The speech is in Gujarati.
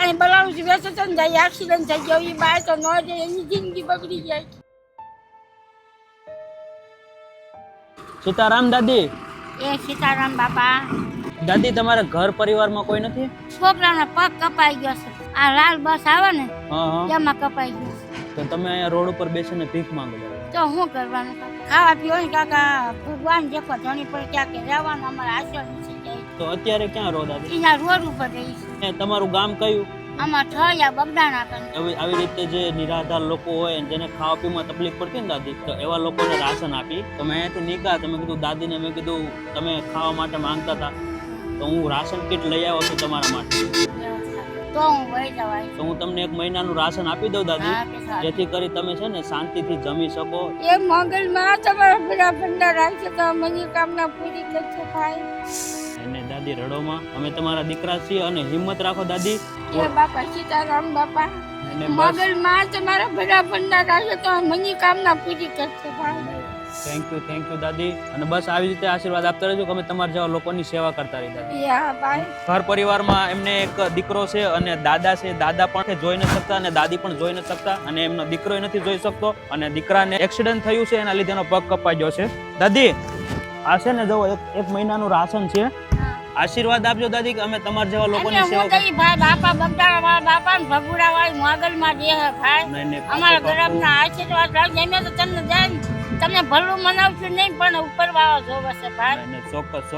પાણી બલાવું છું વેચે તો ને જાય એક્સિડન્ટ થઈ ગયો એ બાય તો ન જાય એની જિંદગી બગડી જાય. સીતારામ દાદી. એ સીતારામ બાપા. દાદી તમારા ઘર પરિવારમાં કોઈ નથી? છોકરાના પગ કપાઈ ગયો છે. આ લાલ બસ આવે ને હા. એમાં કપાઈ ગયો છે. તો તમે અહીંયા રોડ ઉપર બેસીને ભીખ માંગો છો? તો શું કરવાનું કાકા? ખાવા પીવાનું કાકા ભગવાન દેખો ધણી પર ક્યાં કે રહેવાનું અમારે આશરો નથી જાય. તો અત્યારે ક્યાં રહો દાદી? એના રોડ ઉપર રહી છે. તમારું ગામ કયું? આમાં ઠળિયા બગડાણા કરે. આવી રીતે જે નિરાધાર લોકો હોય જેને ખાવા પીવામાં તકલીફ પડતી ને દાદી, તો એવા લોકોને રાશન આપી. તો મેં અહીંયાથી નીકળ્યા તો મેં કીધું દાદીને, મેં કીધું તમે ખાવા માટે માંગતા હતા તો હું રાશન કીટ લઈ આવ્યો છું તમારા માટે. તો હું વહી જવાય. તો હું તમને 1 મહિનાનું રાશન આપી દઉં દાદી, જેથી કરી તમે છે ને શાંતિથી જમી શકો. એ મંગલમાં તમારા બધા ભંડાર રાખશે તો મને કામના પૂરી કરશે ભાઈ. અને દાદી રડોમાં, અમે તમારા દીકરા છીએ અને હિંમત રાખો દાદી. એ બાપા સીતારામ બાપા. અને મંગલમાં તમારા બધા ભંડાર રાખશે તો મને કામના પૂરી કરશે ભાઈ. થેન્ક યુ દાદી. અને બસ આવી રીતે આશીર્વાદ આપતા રહેજો કે અમે તમારા જેવા લોકોની સેવા કરતા રહી દાદી. યા ભાઈ. ઘર પરિવારમાં એમને એક દીકરો છે અને દાદા છે. દાદા પણ જોઈ નથી શકતા અને દાદી પણ જોઈ નથી શકતા અને એમનો દીકરો નથી જોઈ શકતો અને દીકરાને એક્સિડન્ટ થયું છે, એના લીધે એનો પગ કપાઈ ગયો છે. દાદી આ છે ને જો 1 મહિનાનું રાશન છે. આશીર્વાદ આપજો દાદી કે અમે તમારા જેવા લોકોની સેવા ભાઈ બાપા બગડાણા વાળા બાપા ને ભગુડા વાળી મોગલમાં જે હે ભાઈ. અમારા ગરબના આશીર્વાદ રાખજો. અમે તો તમને જાય તમને ભલું મનાવશું નહીં પણ ઉપર વાળો જોવે છે ભાઈ. ચોક્કસ